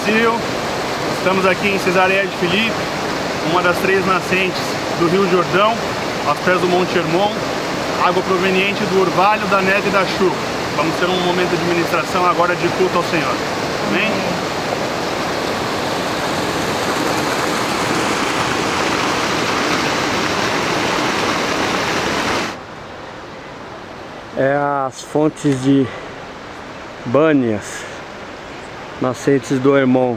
Brasil. Estamos aqui em Cesareia de Filipe, uma das 3 nascentes do Rio Jordão, aos pés do Monte Hermon, água proveniente do orvalho, da neve e da chuva. Vamos ter um momento de ministração agora de culto ao Senhor. Amém? É as fontes de Bânias, nascentes do Hermon.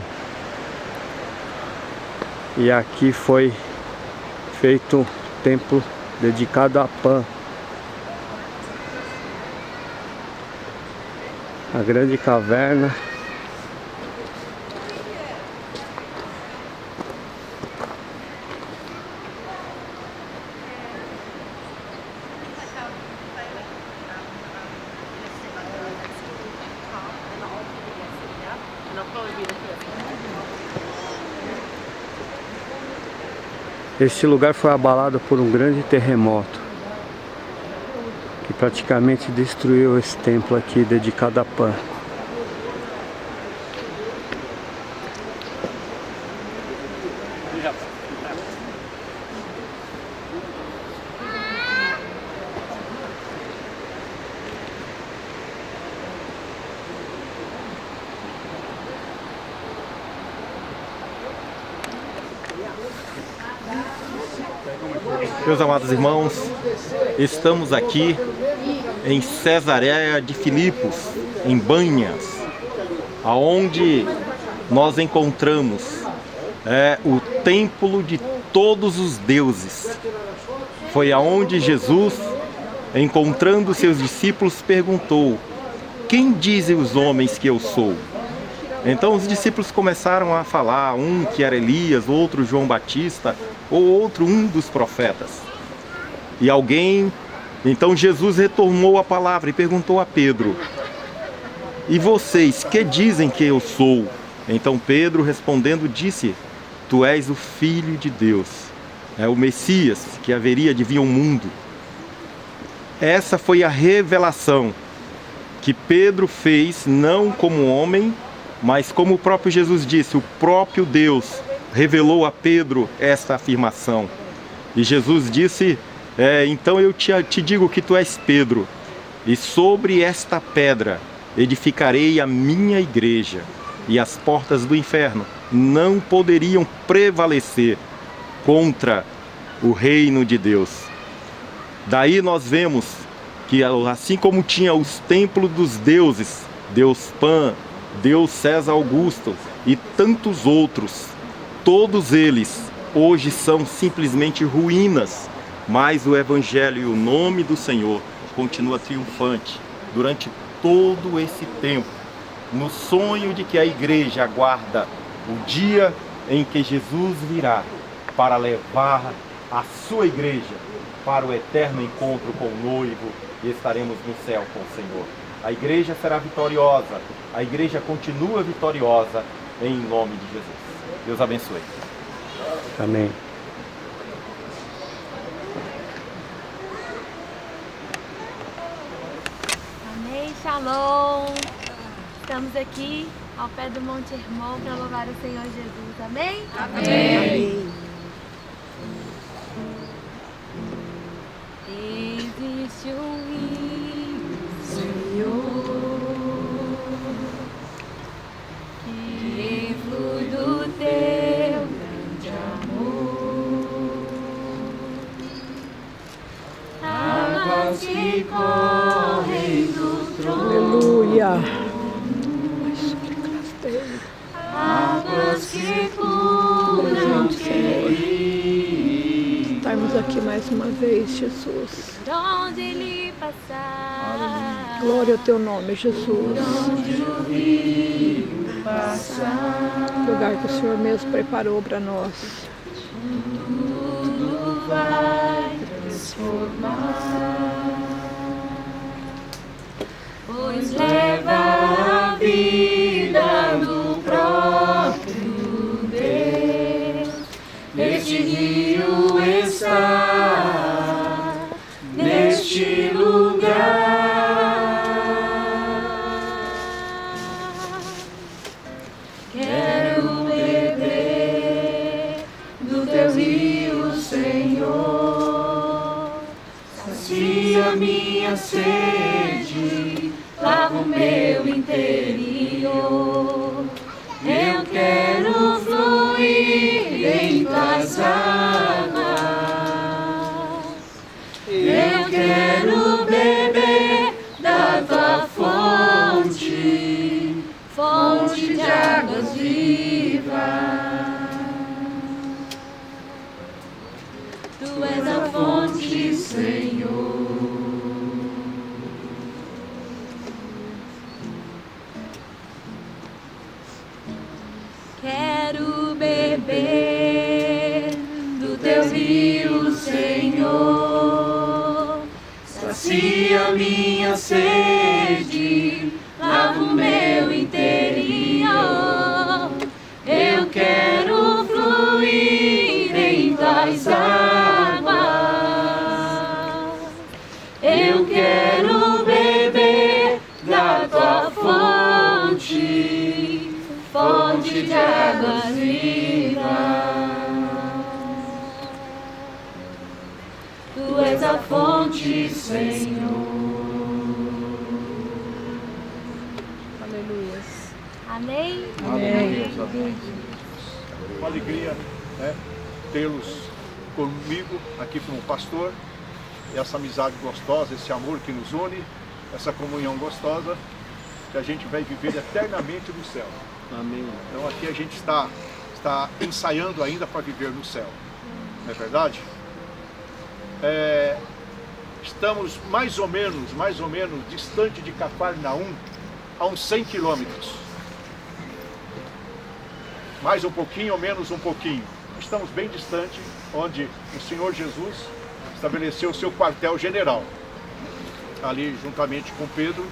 E aqui foi feito um templo dedicado a Pan, a grande caverna. Este lugar foi abalado por um grande terremoto que praticamente destruiu esse templo aqui dedicado a Pan. Meus amados irmãos, estamos aqui em Cesareia de Filipos, em Bânias, aonde nós encontramos o templo de todos os deuses. Foi aonde Jesus, encontrando seus discípulos, perguntou: quem dizem os homens que eu sou? Então os discípulos começaram a falar, um que era Elias, outro João Batista, ou outro um dos profetas. E então Jesus retornou a palavra e perguntou a Pedro: e vocês, que dizem que eu sou? Então Pedro respondendo disse: tu és o Filho de Deus, é o Messias que haveria de vir ao mundo. Essa foi a revelação que Pedro fez, não como homem, mas como o próprio Jesus disse, o próprio Deus revelou a Pedro esta afirmação. E Jesus disse: então eu te digo que tu és Pedro, e sobre esta pedra edificarei a minha igreja, e as portas do inferno não poderiam prevalecer contra o reino de Deus. Daí nós vemos que assim como tinha os templos dos deuses, Deus Pan, Deus César Augusto e tantos outros, todos eles hoje são simplesmente ruínas, mas o Evangelho e o nome do Senhor continua triunfante durante todo esse tempo, no sonho de que a igreja aguarda o dia em que Jesus virá para levar a sua igreja para o eterno encontro com o noivo, e estaremos no céu com o Senhor. A igreja será vitoriosa, a igreja continua vitoriosa, em nome de Jesus. Deus abençoe. Amém. Amém, Shalom. Estamos aqui ao pé do Monte Hermon para louvar o Senhor Jesus. Amém? Amém. Amém. Existe um rio, Senhor, que flui do teu grande amor. Águas que correm do trono. Aleluia. Águas que curam quem. Estarmos aqui mais uma vez, Jesus. Por onde ele passar. Glória ao teu nome, Jesus. Por onde o rio passar. Lugar que o Senhor mesmo preparou para nós. Tudo vai transformar. Pois leva a vida do próprio Deus. Neste rio está, neste lugar. Quero rio, Senhor, sacia minha sede, lava o meu interior. Eu quero fluir em tuas águas, eu quero beber da tua fonte, fonte de águas vivas. Tu és a fonte, Senhor. Quero beber do teu rio, Senhor. Sacia minha sede, lava o meu interior. Eu quero fluir em tuas águas. Eu quero beber da tua fonte, fonte de águas vivas. Tu és a fonte, Senhor. Aleluias. Amém? Amém. Uma alegria, né, tê-los comigo aqui como pastor, essa amizade gostosa, esse amor que nos une, essa comunhão gostosa, que a gente vai viver eternamente no céu. Amém. Então aqui a gente está ensaiando ainda para viver no céu, não é verdade? Estamos mais ou menos distante de Cafarnaum, a uns 100 quilômetros. Mais um pouquinho ou menos um pouquinho. Estamos bem distante, onde o Senhor Jesus estabeleceu o seu quartel-general, ali juntamente com Pedro.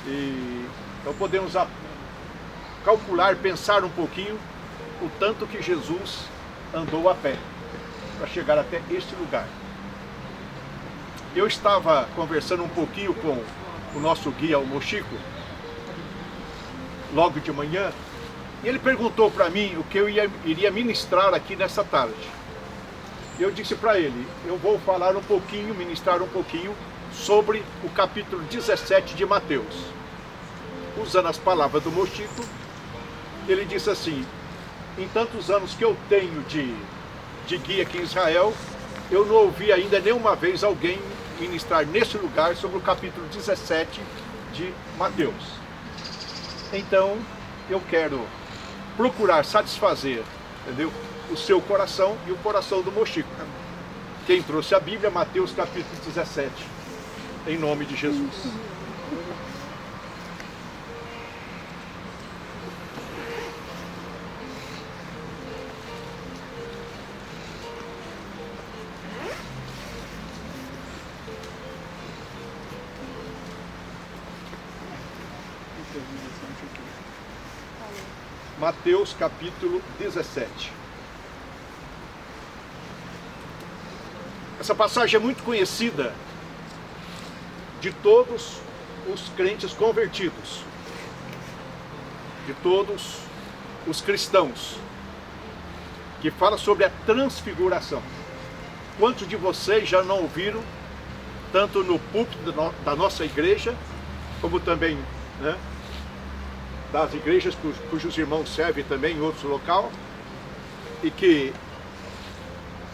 E então podemos calcular, pensar um pouquinho o tanto que Jesus andou a pé para chegar até este lugar. Eu estava conversando um pouquinho com o nosso guia, o Mochico, logo de manhã, e ele perguntou para mim o que eu iria ministrar aqui nessa tarde. Eu disse para ele, eu vou falar um pouquinho, ministrar um pouquinho sobre o capítulo 17 de Mateus. Usando as palavras do Mochico, ele disse assim: em tantos anos que eu tenho de guia aqui em Israel, eu não ouvi ainda nenhuma vez alguém ministrar nesse lugar sobre o capítulo 17 de Mateus. Então, eu quero procurar satisfazer, entendeu, o seu coração e o coração do Mochico. Quem trouxe a Bíblia, Mateus capítulo 17, em nome de Jesus. Mateus capítulo 17. Essa passagem é muito conhecida de todos os crentes convertidos, de todos os cristãos, que fala sobre a transfiguração. Quantos de vocês já não ouviram, tanto no púlpito da nossa igreja, como também, né, das igrejas cujos irmãos servem também em outros locais, e que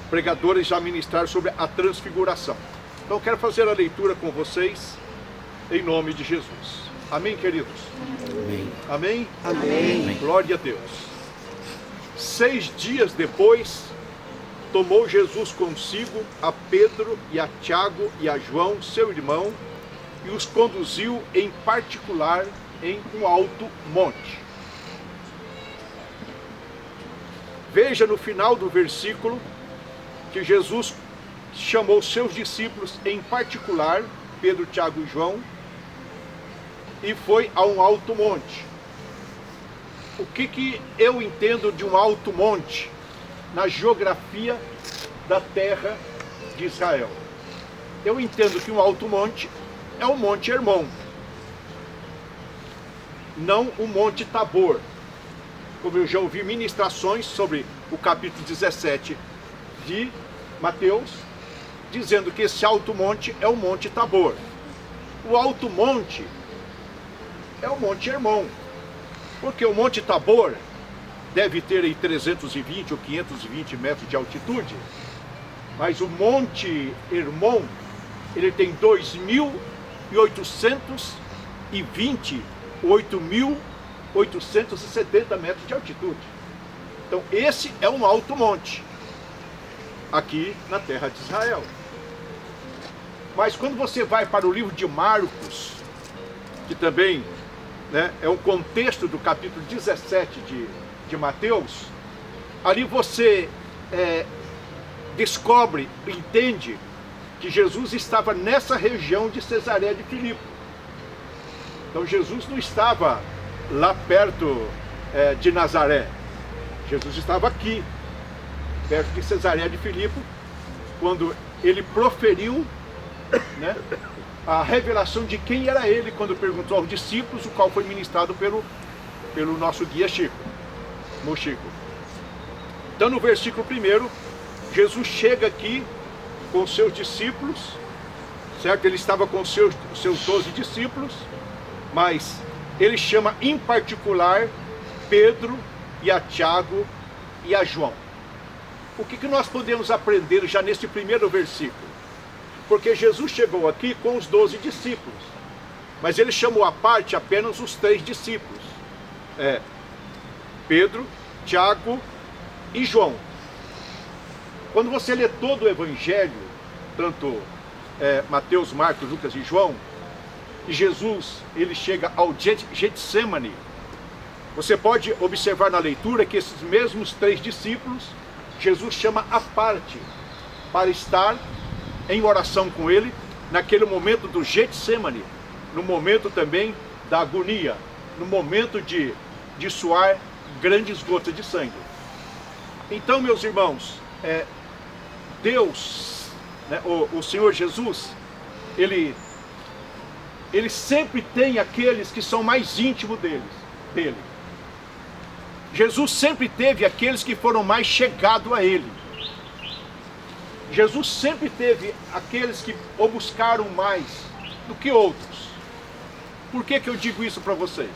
pregadores já ministraram sobre a transfiguração. Então eu quero fazer a leitura com vocês em nome de Jesus. Amém, queridos? Amém. Amém? Amém. Glória a Deus. 6 dias depois, tomou Jesus consigo a Pedro e a Tiago e a João, seu irmão, e os conduziu em particular em um alto monte. Veja no final do versículo que Jesus chamou seus discípulos em particular, Pedro, Tiago e João, e foi a um alto monte. O que eu entendo de um alto monte na geografia da terra de Israel? Eu entendo que um alto monte é o Monte Hermon, não o Monte Tabor, como eu já ouvi ministrações sobre o capítulo 17 de Mateus, dizendo que esse alto monte é o Monte Tabor. O alto monte é o Monte Hermon, porque o Monte Tabor deve ter aí 320 ou 520 metros de altitude, mas o Monte Hermon, ele tem 2.820, 8.870 metros de altitude. Então esse é um alto monte, aqui na terra de Israel. Mas quando você vai para o livro de Marcos, que também, né, é um contexto do capítulo 17 de Mateus, ali você descobre, entende que Jesus estava nessa região de Cesareia de Filipe. Então Jesus não estava lá perto de Nazaré. Jesus estava aqui, perto de Cesareia de Filipe, quando ele proferiu, né, a revelação de quem era ele, quando perguntou aos discípulos, o qual foi ministrado pelo nosso guia Chico, Mochico. Então no versículo 1, Jesus chega aqui com os seus discípulos, certo? Ele estava com os seus 12 discípulos, mas ele chama em particular Pedro e a Tiago e a João. O que nós podemos aprender já nesse primeiro versículo? Porque Jesus chegou aqui com os 12 discípulos, mas ele chamou à parte apenas os 3 discípulos, Pedro, Tiago e João. Quando você lê todo o Evangelho, tanto Mateus, Marcos, Lucas e João, e Jesus ele chega ao Getsemane, você pode observar na leitura que esses mesmos 3 discípulos, Jesus chama à parte para estar em oração com ele, naquele momento do Getsemane, no momento também da agonia, no momento de suar grandes gotas de sangue. Então, meus irmãos, Deus, né, o Senhor Jesus, ele sempre tem aqueles que são mais íntimos dele. Jesus sempre teve aqueles que foram mais chegados a ele. Jesus sempre teve aqueles que o buscaram mais do que outros. Por que eu digo isso para vocês?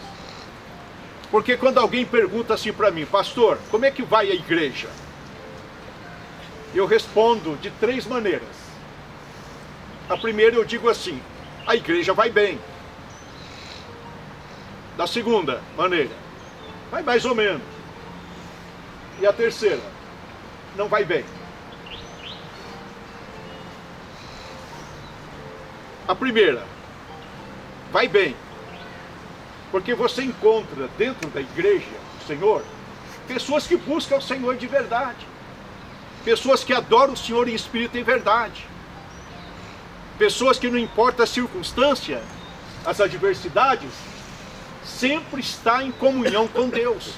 Porque quando alguém pergunta assim para mim, pastor, como é que vai a igreja? Eu respondo de 3 maneiras. A primeira eu digo assim, a igreja vai bem. Da segunda maneira, vai mais ou menos. E a terceira, não vai bem. A primeira, vai bem, porque você encontra dentro da igreja do Senhor, pessoas que buscam o Senhor de verdade, pessoas que adoram o Senhor em espírito e em verdade, pessoas que não importa a circunstância, as adversidades, sempre está em comunhão com Deus,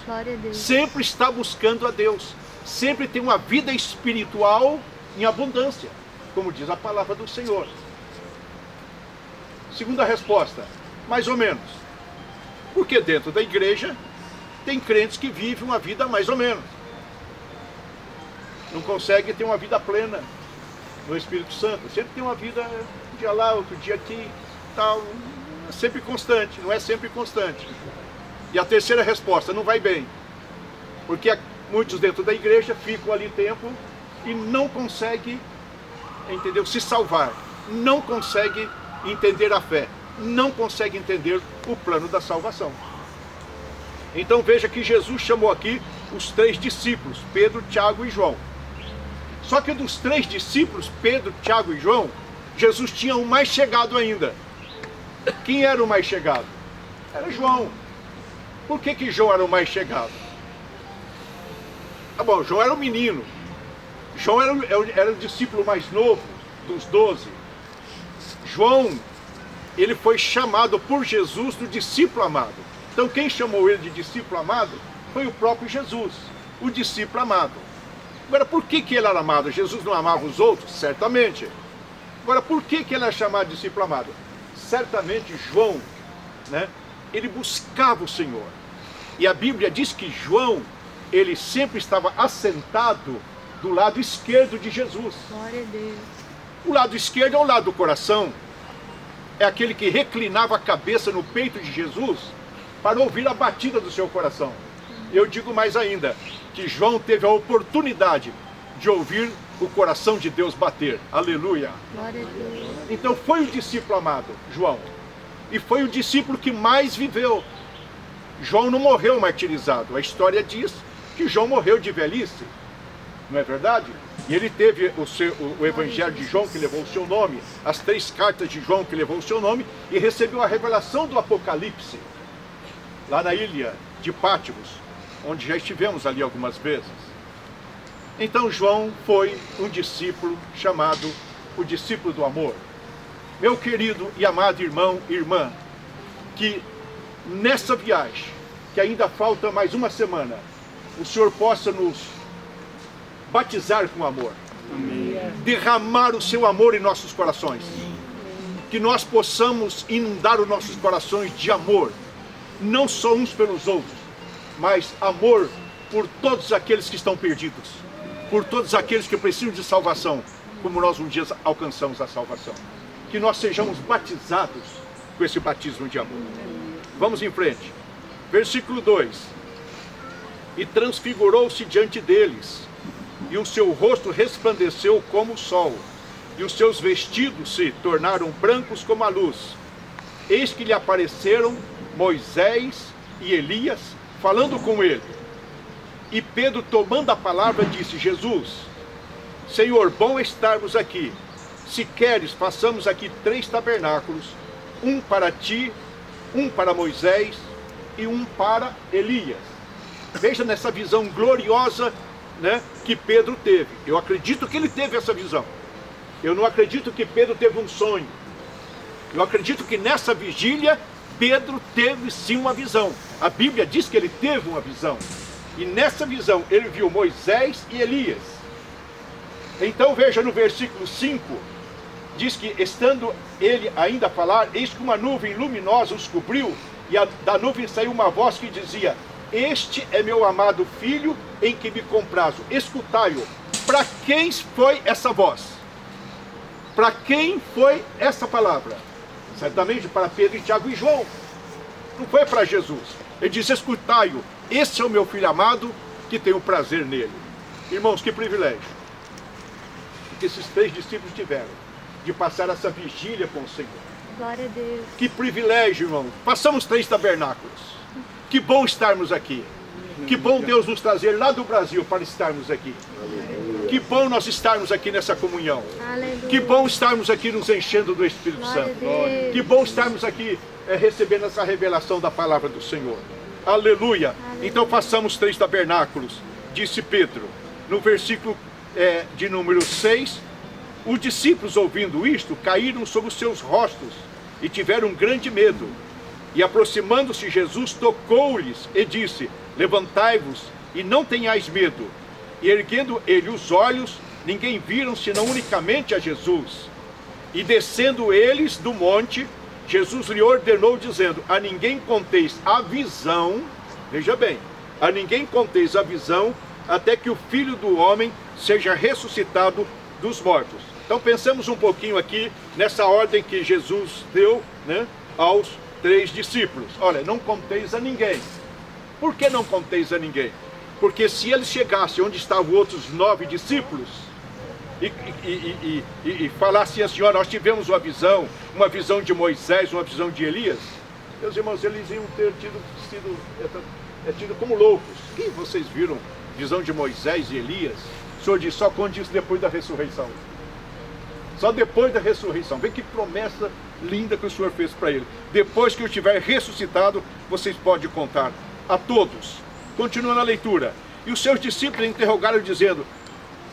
sempre está buscando a Deus, sempre tem uma vida espiritual em abundância, como diz a palavra do Senhor. Segunda resposta, mais ou menos. Porque dentro da igreja tem crentes que vivem uma vida mais ou menos. Não conseguem ter uma vida plena no Espírito Santo. Sempre tem uma vida um dia lá, outro dia aqui, tal, sempre constante, não é sempre constante. E a terceira resposta, não vai bem. Porque muitos dentro da igreja ficam ali tempo e não conseguem, entendeu, se salvar. Não conseguem entender a fé, não consegue entender o plano da salvação. Então veja que Jesus chamou aqui os 3 discípulos, Pedro, Tiago e João. Só que dos 3 discípulos, Pedro, Tiago e João, Jesus tinha um mais chegado ainda. Quem era o mais chegado? Era João. Por que João era o mais chegado? Bom, João era o menino. João era o discípulo mais novo dos 12. João, ele foi chamado por Jesus do discípulo amado. Então quem chamou ele de discípulo amado foi o próprio Jesus, o discípulo amado. Agora, por que ele era amado? Jesus não amava os outros? Certamente. Agora, por que ele era chamado de discípulo amado? Certamente João, né, ele buscava o Senhor. E a Bíblia diz que João, ele sempre estava assentado do lado esquerdo de Jesus. Glória a Deus. O lado esquerdo é o lado do coração. É aquele que reclinava a cabeça no peito de Jesus para ouvir a batida do seu coração. Eu digo mais ainda, que João teve a oportunidade de ouvir o coração de Deus bater. Aleluia! Glória a Deus. Então foi o discípulo amado, João. E foi o discípulo que mais viveu. João não morreu martirizado. A história diz que João morreu de velhice. Não é verdade? E ele teve o Evangelho de João, que levou o seu nome, as 3 cartas de João, que levou o seu nome, e recebeu a revelação do Apocalipse, lá na ilha de Pátimos, onde já estivemos ali algumas vezes. Então João foi um discípulo chamado o discípulo do amor. Meu querido e amado irmão e irmã, que nessa viagem, que ainda falta mais uma semana, o Senhor possa nos batizar com amor. Amém. Derramar o seu amor em nossos corações. Que nós possamos inundar os nossos corações de amor, não só uns pelos outros, mas amor por todos aqueles que estão perdidos, por todos aqueles que precisam de salvação, como nós um dia alcançamos a salvação. Que nós sejamos batizados com esse batismo de amor. Vamos em frente. Versículo 2. E transfigurou-se diante deles, e o seu rosto resplandeceu como o sol, e os seus vestidos se tornaram brancos como a luz. Eis que lhe apareceram Moisés e Elias, falando com ele. E Pedro, tomando a palavra, disse: Jesus, Senhor, bom estarmos aqui. Se queres, façamos aqui 3 tabernáculos, um para ti, um para Moisés e um para Elias. Veja nessa visão gloriosa, né, que Pedro teve. Eu acredito que ele teve essa visão. Eu não acredito que Pedro teve um sonho. Eu acredito que nessa vigília Pedro teve sim uma visão. A Bíblia diz que ele teve uma visão. E nessa visão ele viu Moisés e Elias. Então veja no versículo 5, diz que estando ele ainda a falar, eis que uma nuvem luminosa os cobriu, e da nuvem saiu uma voz que dizia: Este é meu amado filho, em que me comprazo, escutai-o. Para quem foi essa voz? Para quem foi essa palavra? Certamente para Pedro, Tiago e João. Não foi para Jesus. Ele diz: escutai-o, esse é o meu filho amado, que tenho prazer nele. Irmãos, que privilégio que esses 3 discípulos tiveram de passar essa vigília com o Senhor. Glória a Deus. Que privilégio, irmão. Passamos 3 tabernáculos. Que bom estarmos aqui. Que bom Deus nos trazer lá do Brasil para estarmos aqui. Que bom nós estarmos aqui nessa comunhão. Aleluia. Que bom estarmos aqui nos enchendo do Espírito Santo. Que bom estarmos aqui recebendo essa revelação da palavra do Senhor. Aleluia. Então façamos 3 tabernáculos, disse Pedro. No versículo de número 6, os discípulos, ouvindo isto, caíram sobre os seus rostos e tiveram grande medo. E aproximando-se Jesus, tocou-lhes e disse: levantai-vos e não tenhais medo. E erguendo ele os olhos, ninguém viram senão unicamente a Jesus. E descendo eles do monte, Jesus lhe ordenou, dizendo: a ninguém conteis a visão, veja bem, a ninguém conteis a visão, até que o Filho do Homem seja ressuscitado dos mortos. Então pensamos um pouquinho aqui nessa ordem que Jesus deu, né, aos 3 discípulos. Olha, não conteis a ninguém. Por que não conteis a ninguém? Porque se eles chegassem onde estavam outros 9 discípulos e falassem assim: ó, nós tivemos uma visão de Moisés, uma visão de Elias, meus irmãos, eles iam ter tido como loucos. E vocês viram visão de Moisés e Elias? O Senhor diz: só conte isso depois da ressurreição. Só depois da ressurreição. Vê que promessa linda que o Senhor fez para ele. Depois que eu estiver ressuscitado, vocês podem contar a todos. Continua na leitura. E os seus discípulos interrogaram, dizendo: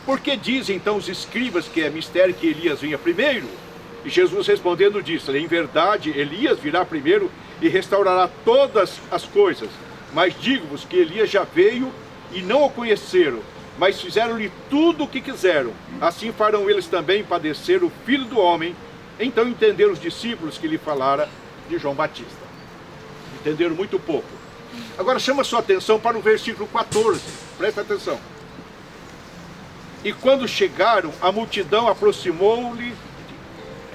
por que dizem então os escribas que é mistério que Elias vinha primeiro? E Jesus respondendo disse: em verdade, Elias virá primeiro e restaurará todas as coisas. Mas digo-vos que Elias já veio e não o conheceram, mas fizeram-lhe tudo o que quiseram. Assim farão eles também padecer o Filho do Homem. Então entenderam os discípulos que lhe falara de João Batista. Entenderam muito pouco. Agora chama sua atenção para o versículo 14. Presta atenção. E quando chegaram, a multidão aproximou-lhe.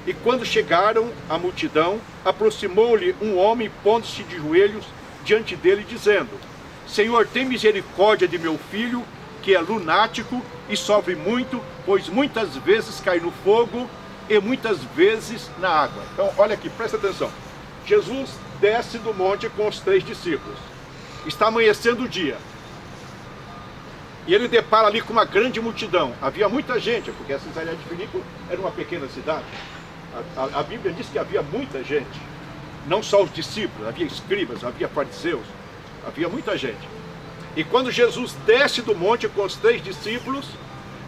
E quando chegaram a multidão, aproximou-lhe um homem, pondo-se de joelhos diante dele, dizendo: Senhor, tem misericórdia de meu filho, que é lunático e sofre muito, pois muitas vezes cai no fogo e muitas vezes na água. Então, olha aqui, presta atenção. Jesus desce do monte com os 3 discípulos. Está amanhecendo o dia. E ele depara ali com uma grande multidão. Havia muita gente, porque a Cesareia de Filipe era uma pequena cidade. A Bíblia diz que havia muita gente. Não só os discípulos, havia escribas, havia fariseus, havia muita gente. E quando Jesus desce do monte com os 3 discípulos,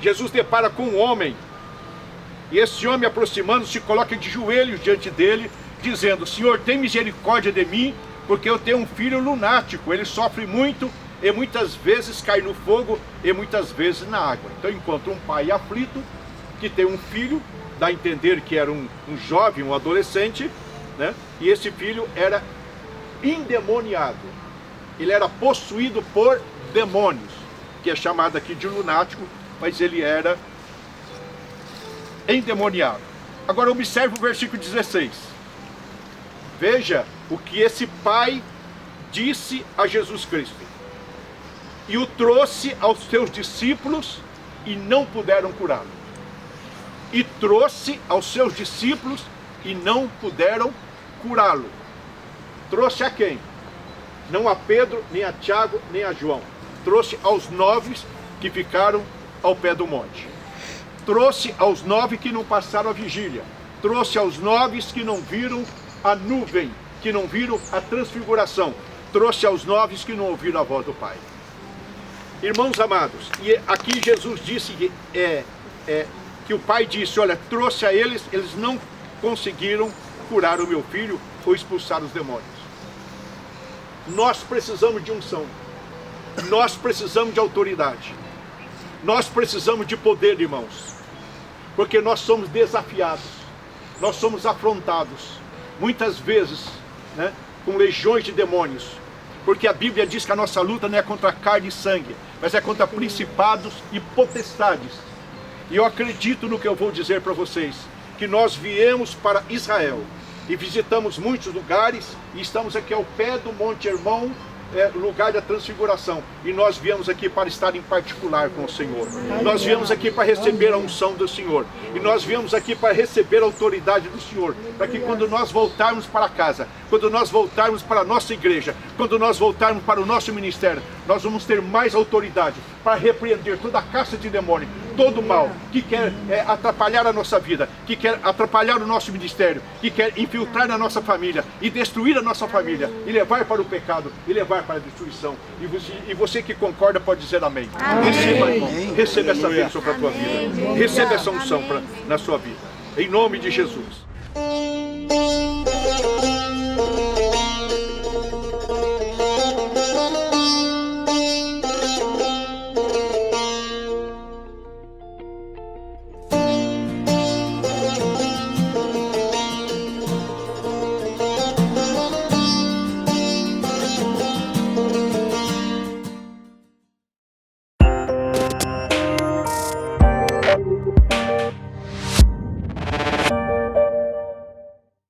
Jesus depara com um homem. E esse homem, aproximando-se, coloca de joelhos diante dele, dizendo: Senhor, tem misericórdia de mim, porque eu tenho um filho lunático. Ele sofre muito e muitas vezes cai no fogo e muitas vezes na água. Então encontra um pai aflito, que tem um filho, dá a entender que era um jovem, um adolescente, né? E esse filho era endemoniado. Ele era possuído por demônios, que é chamado aqui de lunático, mas ele era endemoniado. Agora observe o versículo 16. Veja o que esse pai disse a Jesus Cristo. E o trouxe aos seus discípulos e não puderam curá-lo. E trouxe aos seus discípulos e não puderam curá-lo. Trouxe a quem? Não a Pedro, nem a Tiago, nem a João. Trouxe aos 9 que ficaram ao pé do monte. Trouxe aos 9 que não passaram a vigília. Trouxe aos 9 que não viram a nuvem, que não viram a transfiguração. Trouxe aos 9 que não ouviram a voz do Pai. Irmãos amados, e aqui Jesus disse que o Pai disse: olha, trouxe a eles, eles não conseguiram curar o meu filho ou expulsar os demônios. Nós precisamos de unção. Nós precisamos de autoridade. Nós precisamos de poder, irmãos. Porque nós somos desafiados. Nós somos afrontados. Muitas vezes, né, com legiões de demônios. Porque a Bíblia diz que a nossa luta não é contra carne e sangue, mas é contra principados e potestades. E eu acredito no que eu vou dizer para vocês, que nós viemos para Israel e visitamos muitos lugares e estamos aqui ao pé do Monte Hermon, lugar da transfiguração, e nós viemos aqui para estar em particular com o Senhor. Nós viemos aqui para receber a unção do Senhor, e nós viemos aqui para receber a autoridade do Senhor, para que quando nós voltarmos para casa, quando nós voltarmos para a nossa igreja, quando nós voltarmos para o nosso ministério, nós vamos ter mais autoridade para repreender toda a caça de demônio, todo mal que quer atrapalhar a nossa vida, que quer atrapalhar o nosso ministério, que quer infiltrar na nossa família e destruir a nossa família e levar para o pecado e levar para a destruição. E você que concorda pode dizer amém. Receba, irmão, receba essa bênção para a tua vida, receba essa unção na sua vida, em nome de Jesus.